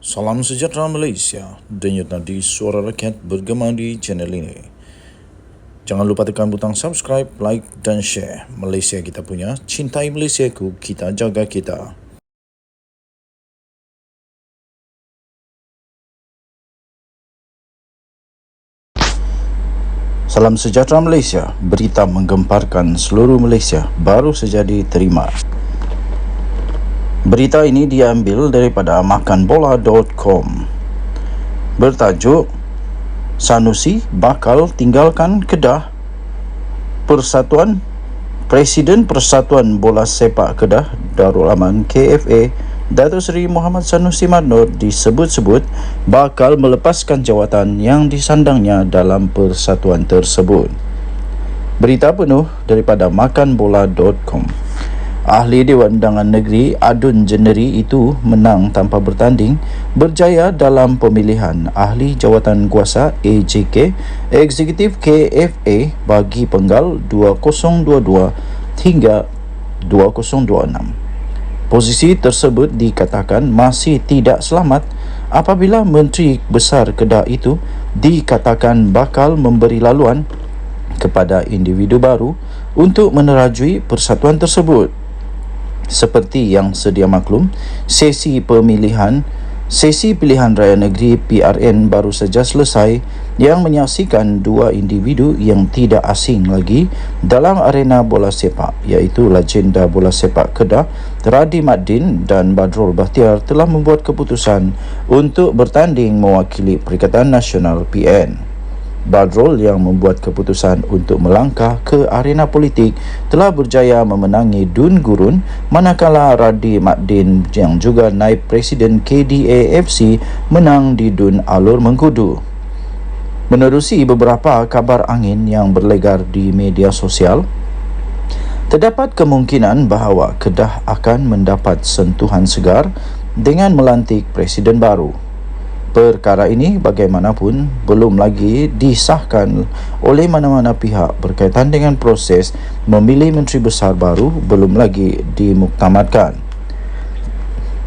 Salam sejahtera Malaysia, denyut nadi suara rakyat bergema di channel ini. Jangan lupa tekan butang subscribe, like dan share. Malaysia kita punya, cintai Malaysiaku, kita jaga kita. Salam sejahtera Malaysia, berita menggemparkan seluruh Malaysia baru saja diterima. Berita ini diambil daripada makanbola.com. Bertajuk, Sanusi bakal tinggalkan Kedah. Presiden Persatuan Bola Sepak Kedah Darul Aman KFA Datuk Seri Muhammad Sanusi Madnor disebut-sebut bakal melepaskan jawatan yang disandangnya dalam persatuan tersebut. Berita penuh daripada makanbola.com. Ahli Dewan Undangan Negeri Adun Jeneri itu menang tanpa bertanding, berjaya dalam pemilihan ahli jawatan kuasa AJK Eksekutif KFA bagi penggal 2022 hingga 2026. Posisi tersebut dikatakan masih tidak selamat apabila Menteri Besar Kedah itu dikatakan bakal memberi laluan kepada individu baru untuk menerajui persatuan tersebut. Seperti yang sedia maklum, sesi pilihan raya negeri PRN baru saja selesai yang menyaksikan dua individu yang tidak asing lagi dalam arena bola sepak, iaitu legenda bola sepak Kedah Radi Maddin dan Badrul Bahtiar telah membuat keputusan untuk bertanding mewakili Perikatan Nasional PN. Badrul yang membuat keputusan untuk melangkah ke arena politik telah berjaya memenangi Dun Gurun, manakala Radi Maddin yang juga naib Presiden KDAFC menang di Dun Alur Mengkudu. Menerusi beberapa kabar angin yang berlegar di media sosial, terdapat kemungkinan bahawa Kedah akan mendapat sentuhan segar dengan melantik Presiden baru. Perkara ini bagaimanapun belum lagi disahkan oleh mana-mana pihak berkaitan dengan proses memilih Menteri Besar baru belum lagi dimuktamadkan.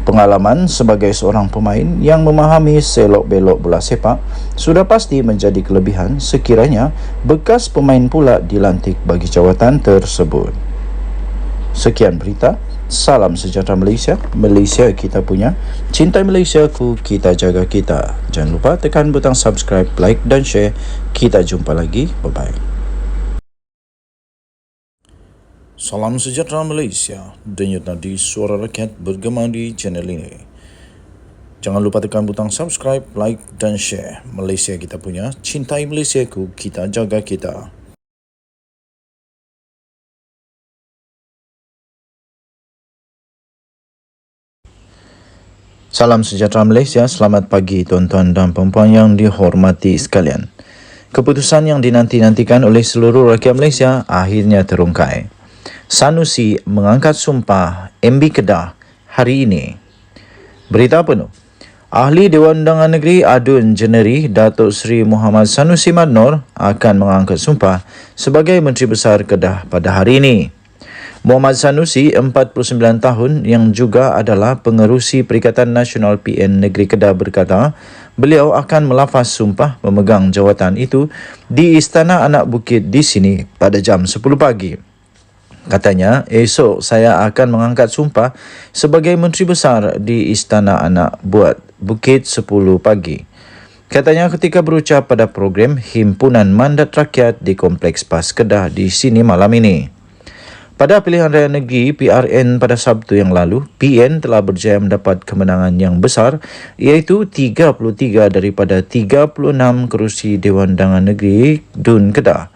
Pengalaman sebagai seorang pemain yang memahami selok-belok bola sepak sudah pasti menjadi kelebihan sekiranya bekas pemain pula dilantik bagi jawatan tersebut. Sekian berita. Salam sejahtera Malaysia, Malaysia kita punya, cintai Malaysiaku, kita jaga kita. Jangan lupa tekan butang subscribe, like dan share. Kita jumpa lagi, bye-bye. Salam sejahtera Malaysia, denyut nadi suara rakyat bergema di channel ini. Jangan lupa tekan butang subscribe, like dan share. Malaysia kita punya, cintai Malaysiaku, kita jaga kita. Salam sejahtera Malaysia, selamat pagi tuan-tuan dan puan-puan yang dihormati sekalian. Keputusan yang dinanti-nantikan oleh seluruh rakyat Malaysia akhirnya terungkai. Sanusi mengangkat sumpah MB Kedah hari ini. Berita penuh. Ahli Dewan Undangan Negeri Adun Jeneri Datuk Seri Muhammad Sanusi Madnor akan mengangkat sumpah sebagai Menteri Besar Kedah pada hari ini. Muhammad Sanusi, 49 tahun yang juga adalah pengerusi Perikatan Nasional PN Negeri Kedah berkata, beliau akan melafaz sumpah memegang jawatan itu di Istana Anak Bukit di sini pada jam 10 pagi. Katanya, esok saya akan mengangkat sumpah sebagai Menteri Besar di Istana Anak Bukit 10 pagi. Katanya ketika berucap pada program Himpunan Mandat Rakyat di Kompleks PAS Kedah di sini malam ini. Pada pilihan raya negeri PRN pada Sabtu yang lalu, PN telah berjaya mendapat kemenangan yang besar iaitu 33 daripada 36 kerusi Dewan Undangan Negeri Dun Kedah.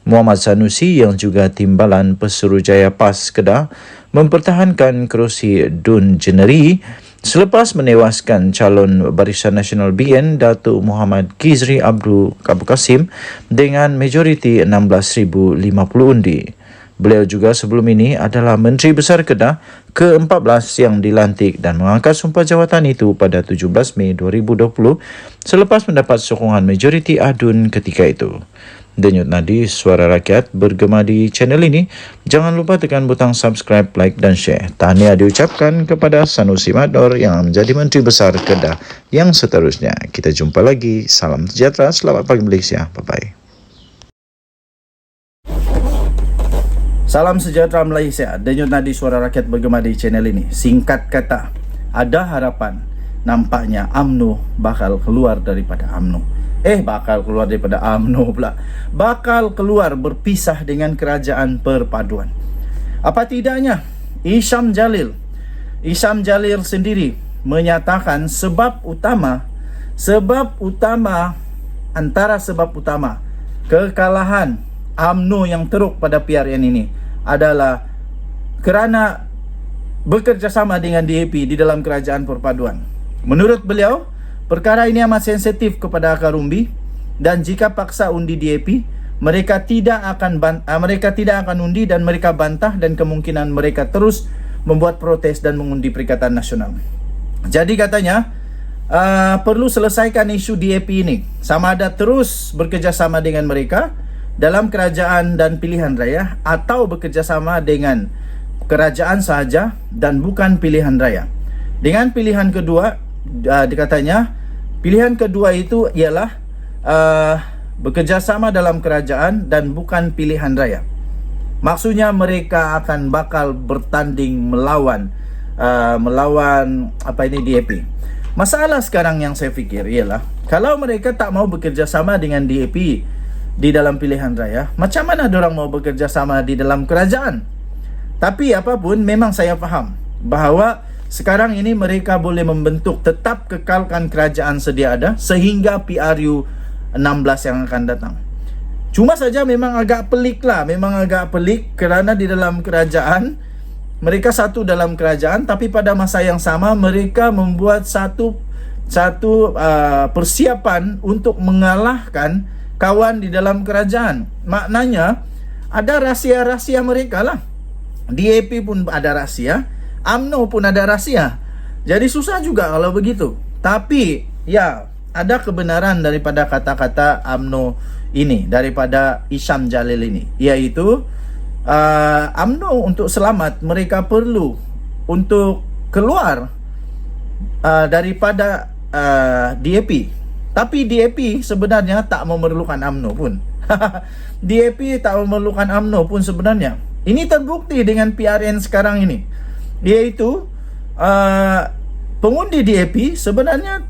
Muhammad Sanusi yang juga timbalan Pesuruhjaya PAS Kedah mempertahankan kerusi Dun Jeneri selepas menewaskan calon Barisan Nasional BN Datuk Muhammad Kizri Abdul Kasim dengan majoriti 16,050 undi. Beliau juga sebelum ini adalah Menteri Besar Kedah ke-14 yang dilantik dan mengangkat sumpah jawatan itu pada 17 Mei 2020 selepas mendapat sokongan majoriti adun ketika itu. Denyut Nadi Suara Rakyat bergema di channel ini. Jangan lupa tekan butang subscribe, like dan share. Tahniah diucapkan kepada Sanusi Mador yang menjadi Menteri Besar Kedah yang seterusnya. Kita jumpa lagi. Salam sejahtera. Selamat pagi Malaysia. Bye-bye. Salam sejahtera Malaysia. Denyut Nadi Suara Rakyat bergema di channel ini. Singkat kata, ada harapan. Nampaknya UMNO bakal keluar daripada UMNO. Bakal keluar daripada UMNO pula. Bakal keluar berpisah dengan Kerajaan Perpaduan. Apa tidaknya Isham Jalil sendiri menyatakan sebab utama kekalahan UMNO yang teruk pada PRN ini adalah kerana bekerjasama dengan DAP di dalam Kerajaan Perpaduan. Menurut beliau, perkara ini amat sensitif kepada akar umbi dan jika paksa undi DAP, mereka tidak akan undi dan mereka bantah dan kemungkinan mereka terus membuat protes dan mengundi Perikatan Nasional. Jadi katanya perlu selesaikan isu DAP ini, sama ada terus bekerjasama dengan mereka dalam kerajaan dan pilihan raya atau bekerjasama dengan kerajaan sahaja dan bukan pilihan raya. Dengan pilihan kedua, dikatanya pilihan kedua itu ialah bekerjasama dalam kerajaan dan bukan pilihan raya. Maksudnya mereka akan bakal bertanding melawan DAP. Masalah sekarang yang saya fikir ialah kalau mereka tak mau bekerjasama dengan DAP di dalam pilihan raya, macam mana diorang mau bekerja sama di dalam kerajaan? Tapi apapun, memang saya faham bahawa sekarang ini mereka boleh membentuk, tetap kekalkan kerajaan sedia ada sehingga PRU 16 yang akan datang. Cuma saja memang agak pelik kerana di dalam kerajaan, mereka satu dalam kerajaan, tapi pada masa yang sama mereka membuat satu persiapan untuk mengalahkan kawan di dalam kerajaan. Maknanya ada rahsia-rahsia mereka lah. DAP pun ada rahsia, UMNO pun ada rahsia. Jadi susah juga kalau begitu. Tapi ya, ada kebenaran daripada kata-kata UMNO ini, daripada Isham Jalil ini, iaitu UMNO untuk selamat mereka perlu untuk keluar daripada DAP. Tapi DAP sebenarnya tak memerlukan UMNO pun. DAP tak memerlukan UMNO pun sebenarnya. Ini terbukti dengan PRN sekarang ini, iaitu pengundi DAP sebenarnya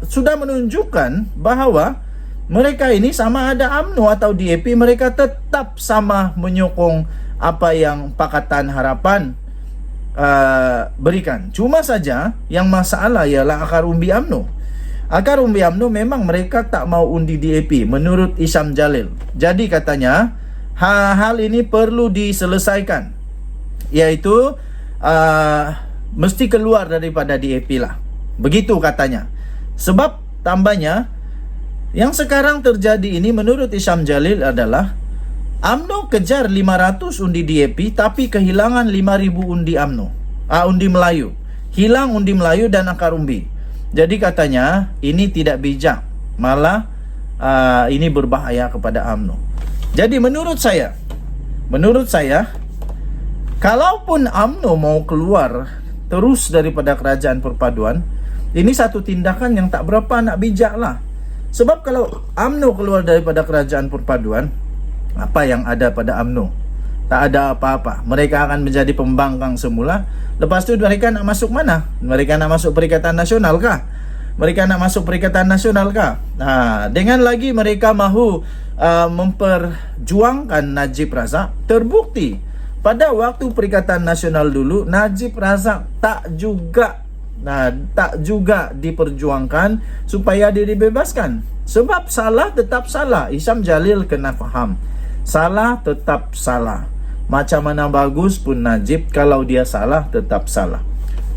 sudah menunjukkan bahawa mereka ini sama ada UMNO atau DAP, mereka tetap sama menyokong apa yang Pakatan Harapan berikan. Cuma saja yang masalah ialah akar umbi UMNO. Akar umbi UMNO memang mereka tak mau undi DAP menurut Isham Jalil. Jadi katanya hal ini perlu diselesaikan, iaitu mesti keluar daripada DAP lah. Begitu katanya. Sebab tambahnya yang sekarang terjadi ini menurut Isham Jalil adalah UMNO kejar 500 undi DAP tapi kehilangan 5,000 undi UMNO. Undi Melayu. Hilang undi Melayu dan akar umbi. Jadi katanya ini tidak bijak, malah ini berbahaya kepada UMNO. Jadi menurut saya, kalaupun UMNO mau keluar terus daripada Kerajaan Perpaduan, ini satu tindakan yang tak berapa nak bijak lah. Sebab kalau UMNO keluar daripada Kerajaan Perpaduan, apa yang ada pada UMNO? Tak ada apa-apa. Mereka akan menjadi pembangkang semula. Lepas tu mereka nak masuk mana? Mereka nak masuk Perikatan Nasional kah? Dengan lagi mereka mahu memperjuangkan Najib Razak. Terbukti pada waktu Perikatan Nasional dulu, Najib Razak tak juga diperjuangkan supaya dia dibebaskan. Sebab salah tetap salah. Isham Jalil kena faham, salah tetap salah. Macam mana bagus pun Najib, kalau dia salah tetap salah.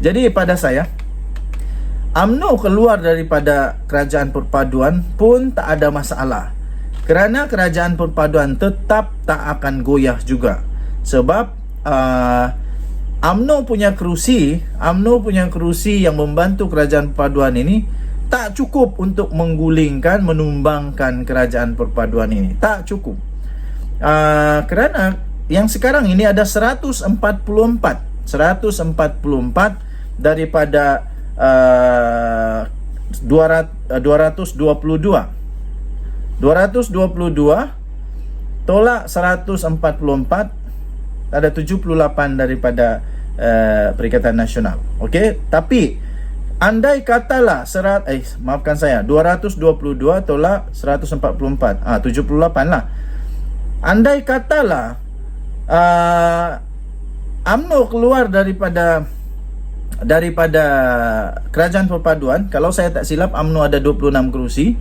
Jadi pada saya, UMNO keluar daripada Kerajaan Perpaduan pun tak ada masalah, kerana Kerajaan Perpaduan tetap tak akan goyah juga. Sebab UMNO punya kerusi yang membantu Kerajaan Perpaduan ini tak cukup untuk menggulingkan, menumbangkan kerajaan perpaduan ini. Tak cukup. Kerana yang sekarang ini ada 144 daripada 222 tolak 144, ada 78 daripada Perikatan Nasional. Okey, tapi andai katalah 222 tolak 144, 78 lah. Andai katalah UMNO keluar daripada kerajaan perpaduan, kalau saya tak silap UMNO ada 26 kerusi,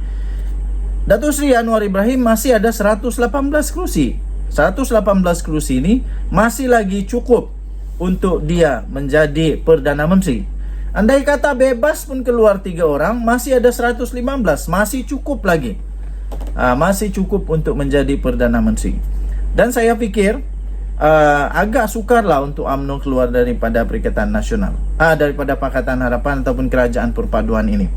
Datuk Seri Anwar Ibrahim masih ada 118 kerusi. 118 kerusi ini masih lagi cukup untuk dia menjadi Perdana Menteri. Andai kata bebas pun keluar 3 orang, masih ada 115, masih cukup lagi. Masih cukup untuk menjadi Perdana Menteri. Dan saya fikir agak sukarlah untuk UMNO keluar daripada Perikatan Nasional, daripada Pakatan Harapan ataupun Kerajaan Perpaduan ini.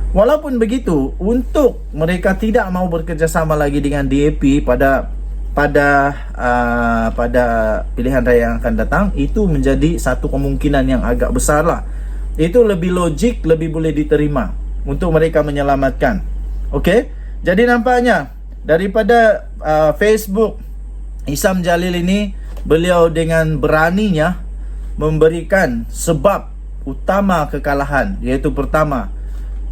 Walaupun begitu, untuk mereka tidak mau bekerjasama lagi dengan DAP pada pilihan raya yang akan datang, itu menjadi satu kemungkinan yang agak besar lah. Itu lebih logik, lebih boleh diterima untuk mereka menyelamatkan. Okey, jadi nampaknya daripada Facebook Isham Jalil ini, beliau dengan beraninya memberikan sebab utama kekalahan, iaitu pertama,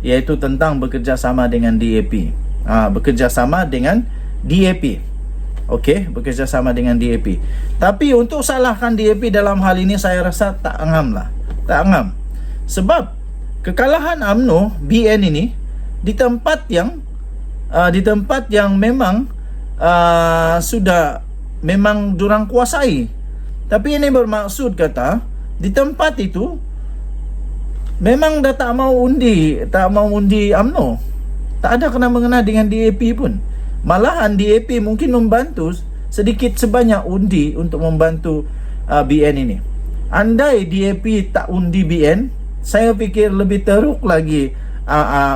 iaitu tentang bekerjasama dengan DAP. Bekerjasama dengan DAP. Okey, bekerjasama dengan DAP. Tapi untuk salahkan DAP dalam hal ini, saya rasa tak ngam lah. Tak ngam. Sebab kekalahan UMNO BN ini di tempat yang memang sudah memang durang kuasai. Tapi ini bermaksud kata di tempat itu memang dah tak mau undi UMNO. Tak ada kena-mengena dengan DAP pun. Malahan DAP mungkin membantu sedikit sebanyak undi untuk membantu BN ini. Andai DAP tak undi BN, saya fikir lebih teruk lagi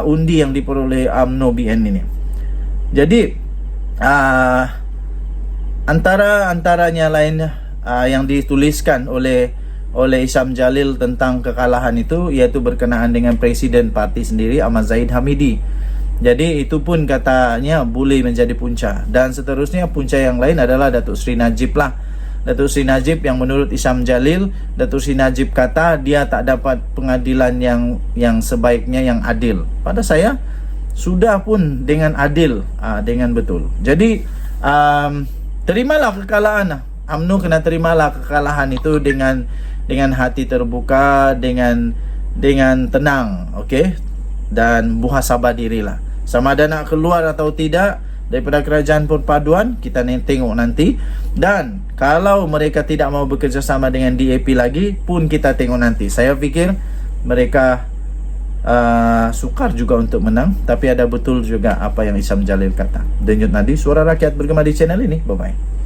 undi yang diperoleh UMNO BN ini. Jadi antaranya lain yang dituliskan oleh Isham Jalil tentang kekalahan itu, iaitu berkenaan dengan Presiden parti sendiri, Ahmad Zahid Hamidi. Jadi itu pun katanya boleh menjadi punca. Dan seterusnya punca yang lain adalah Datuk Seri Najib lah. Datuk Seri Najib yang menurut Isham Jalil, Datuk Seri Najib kata dia tak dapat pengadilan yang sebaiknya, yang adil. Pada saya sudah pun dengan adil, dengan betul. Jadi terimalah kekalahan. UMNO kena terimalah kekalahan itu dengan hati terbuka, dengan tenang, okey, dan muhasabah dirilah. Sama ada nak keluar atau tidak daripada kerajaan perpaduan, kita tengok nanti. Dan kalau mereka tidak mau bekerjasama dengan DAP lagi pun, kita tengok nanti. Saya fikir mereka sukar juga untuk menang. Tapi ada betul juga apa yang Isham Jalil kata. Denyut nadi, suara rakyat bergema di channel ini. Bye-bye.